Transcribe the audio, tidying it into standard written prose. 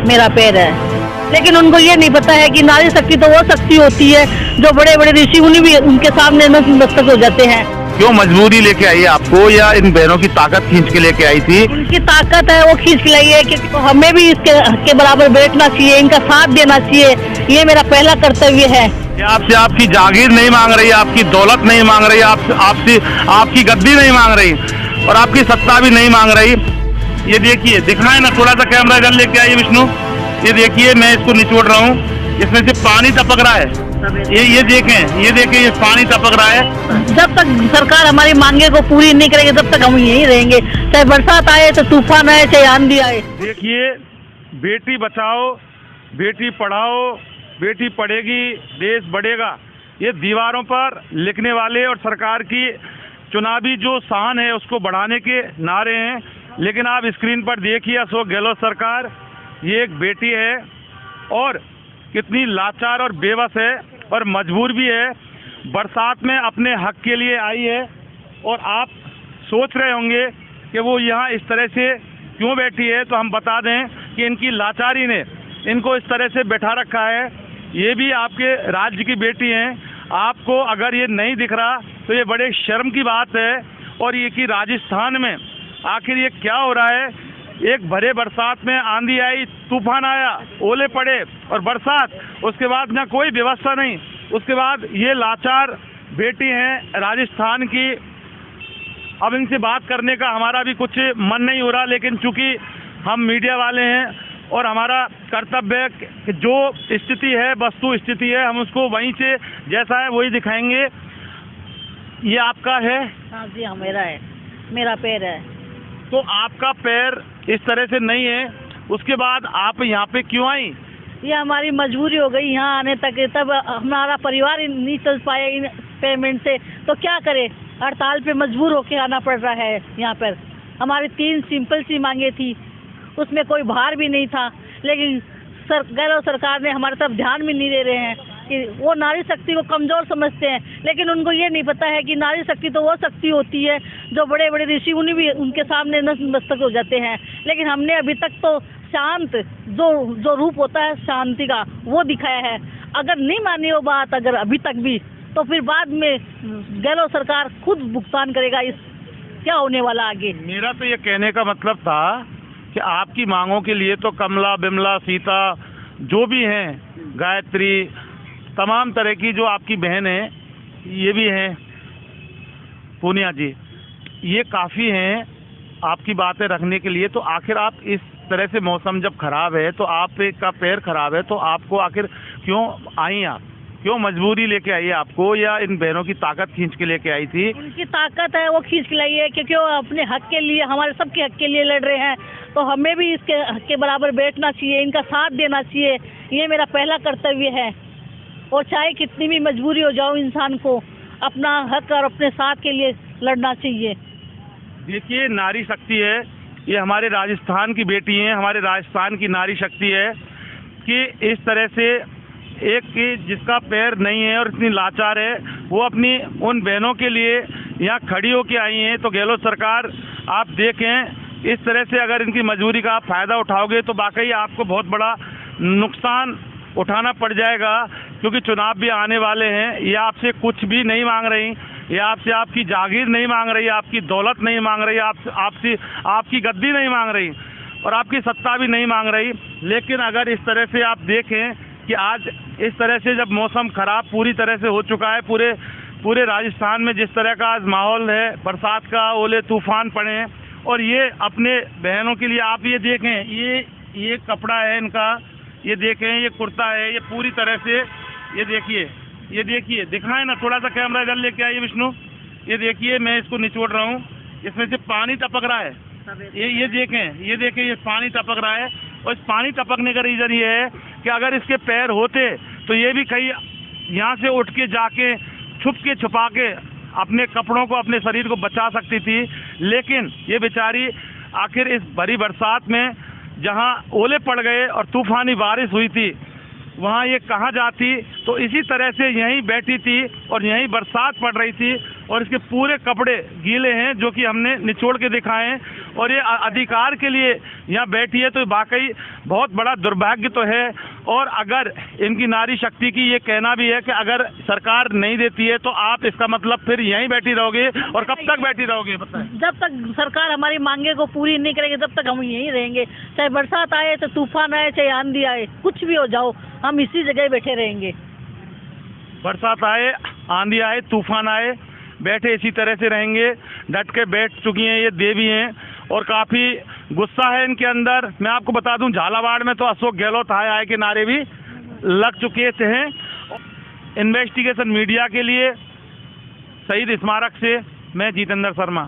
मेरा पैर है। लेकिन उनको ये नहीं पता है कि नारी शक्ति तो वो शक्ति होती है जो बड़े बड़े ऋषि मुनि भी उनके सामने नतमस्तक हो जाते हैं। क्यों मजबूरी लेके आई है आपको, या इन बहनों की ताकत खींच के लेके आई थी? उनकी ताकत है, वो खींच के लाई है कि तो हमें भी इसके हक के बराबर बैठना चाहिए, इनका साथ देना चाहिए। ये मेरा पहला कर्तव्य है। ये आपसे आपकी जागीर नहीं मांग रही, आपकी दौलत नहीं मांग रही, आपसे आपकी गद्दी नहीं मांग रही और आपकी सत्ता भी नहीं मांग रही। ये देखिए, दिखाए ना, थोड़ा सा कैमरा इधर लेके आइए विष्णु। ये देखिए, मैं इसको निचोड़ रहा हूँ, इसमें से पानी टपक रहा है। ये देखें, ये पानी टपक रहा है। जब तक सरकार हमारी मांगे को पूरी नहीं करेगी तब तक हम यहीं रहेंगे, चाहे बरसात आए, चाहे तूफान आए, चाहे आंधी आए। देखिए, बेटी बचाओ, बेटी पढ़ाओ, बेटी पढ़ेगी देश बढ़ेगा, ये दीवारों पर लिखने वाले और सरकार की चुनावी जो शान है उसको बढ़ाने के नारे हैं। लेकिन आप स्क्रीन पर देखिए, अशोक गहलोत सरकार, ये एक बेटी है और कितनी लाचार और बेबस है और मजबूर भी है। बरसात में अपने हक के लिए आई है और आप सोच रहे होंगे कि वो यहाँ इस तरह से क्यों बैठी है, तो हम बता दें कि इनकी लाचारी ने इनको इस तरह से बैठा रखा है। ये भी आपके राज्य की बेटी हैं। आपको अगर ये नहीं दिख रहा तो ये बड़े शर्म की बात है। और ये कि राजस्थान में आखिर ये क्या हो रहा है? एक भरे बरसात में आंधी आई, तूफान आया, ओले पड़े और बरसात, उसके बाद ना कोई व्यवस्था नहीं, उसके बाद ये लाचार बेटी हैं राजस्थान की। अब इनसे बात करने का हमारा भी कुछ मन नहीं हो रहा, लेकिन चूंकि हम मीडिया वाले हैं और हमारा कर्तव्य है कि जो स्थिति है, वस्तु स्थिति है, हम उसको वहीं से जैसा है वही दिखाएंगे। ये आपका है? हाँ जी, हाँ मेरा है, मेरा पैर है। तो आपका पैर इस तरह से नहीं है, उसके बाद आप यहाँ पे क्यों आई? ये हमारी मजबूरी हो गई यहाँ आने तक, तब हमारा परिवार नहीं चल पाया इन पेमेंट से, तो क्या करे, हड़ताल पे मजबूर होके आना पड़ रहा है। यहाँ पर हमारी 3 सिंपल सी मांगे थी, उसमें कोई भार भी नहीं था, लेकिन गहलोत सरकार ने हमारे तरफ ध्यान भी नहीं दे रहे हैं कि वो नारी शक्ति को कमज़ोर समझते हैं। लेकिन उनको ये नहीं पता है कि नारी शक्ति तो वो शक्ति होती है जो बड़े बड़े ऋषि मुनि भी उनके सामने नतमस्तक हो जाते हैं। लेकिन हमने अभी तक तो शांत जो रूप होता है शांति का, वो दिखाया है। अगर नहीं मानी वो बात, अगर अभी तक भी, तो फिर बाद में गहलोत सरकार खुद भुगतान करेगा इस क्या होने वाला आगे। मेरा तो ये कहने का मतलब था कि आपकी मांगों के लिए तो कमला, बिमला, सीता, जो भी हैं, गायत्री, तमाम तरह की जो आपकी बहन है, ये भी हैं, पूनिया जी, ये काफ़ी हैं आपकी बातें रखने के लिए। तो आखिर आप इस तरह से, मौसम जब खराब है तो आपका पैर खराब है, तो आपको आखिर क्यों आई? आप क्यों मजबूरी लेके आई है आपको, या इन बहनों की ताकत खींच के लेके आई थी? उनकी ताकत है, वो खींच के लाई है, क्योंकि वो अपने हक के लिए, हमारे सबके हक के लिए लड़ रहे हैं। तो हमें भी इसके हक के बराबर बैठना चाहिए, इनका साथ देना चाहिए। ये मेरा पहला कर्तव्य है। और चाहे कितनी भी मजबूरी हो जाओ, इंसान को अपना हक और अपने साथ के लिए लड़ना चाहिए। देखिए, नारी शक्ति है, ये हमारे राजस्थान की बेटी हैं, हमारे राजस्थान की नारी शक्ति है कि इस तरह से एक की जिसका पैर नहीं है और इतनी लाचार है, वो अपनी उन बहनों के लिए यहाँ खड़ी होके आई हैं। तो गहलोत सरकार, आप देखें, इस तरह से अगर इनकी मजबूरी का आप फ़ायदा उठाओगे तो वाकई आपको बहुत बड़ा नुकसान उठाना पड़ जाएगा, क्योंकि चुनाव भी आने वाले हैं। ये आपसे कुछ भी नहीं मांग रही, ये आपसे आपकी जागीर नहीं मांग रही, आपकी दौलत नहीं मांग रही, आपसे आपकी गद्दी नहीं मांग रही और आपकी सत्ता भी नहीं मांग रही। लेकिन अगर इस तरह से आप देखें कि आज इस तरह से जब मौसम खराब पूरी तरह से हो चुका है, पूरे राजस्थान में जिस तरह का आज माहौल है, बरसात का, ओले तूफान पड़े हैं, और ये अपने बहनों के लिए आप ये देखें, ये कपड़ा है इनका, ये देखें, ये कुर्ता है, ये पूरी तरह से, ये देखिए, दिखाएं ना, थोड़ा सा कैमरा इधर लेके आइए विष्णु। ये देखिए, मैं इसको निचोड़ रहा हूँ, इसमें से पानी टपक रहा है। ये देखें, ये पानी टपक रहा है। और इस पानी टपकने का रीज़न ये है कि अगर इसके पैर होते तो ये भी कहीं यहाँ से उठ के जाके छुपा के अपने कपड़ों को, अपने शरीर को बचा सकती थी। लेकिन ये बेचारी आखिर इस भरी बरसात में, जहाँ ओले पड़ गए और तूफानी बारिश हुई थी, वहाँ ये कहाँ जाती? तो इसी तरह से यहीं बैठी थी और यहीं बरसात पड़ रही थी और इसके पूरे कपड़े गीले हैं, जो कि हमने निचोड़ के दिखाए हैं। और ये अधिकार के लिए यहाँ बैठी है, तो वाकई बहुत बड़ा दुर्भाग्य तो है। और अगर इनकी नारी शक्ति की ये कहना भी है कि अगर सरकार नहीं देती है तो आप इसका मतलब फिर यहीं बैठी रहोगे, और कब तक बैठी रहोगे बताएं? जब तक सरकार हमारी मांगे को पूरी नहीं करेगी तब तक हम यहीं रहेंगे। चाहे बरसात आए, चाहे तूफान आए, चाहे आंधी आए, कुछ भी हो जाओ, हम इसी जगह बैठे रहेंगे। बरसात आए, आंधी आए, तूफान आए, बैठे इसी तरह से रहेंगे। डट के बैठ चुकी हैं ये देवी हैं, और काफ़ी गुस्सा है इनके अंदर। मैं आपको बता दूं, झालावाड़ में तो अशोक गहलोत हाय हाय के नारे भी लग चुके हैं। इन्वेस्टिगेशन मीडिया के लिए शहीद स्मारक से मैं जितेंद्र शर्मा।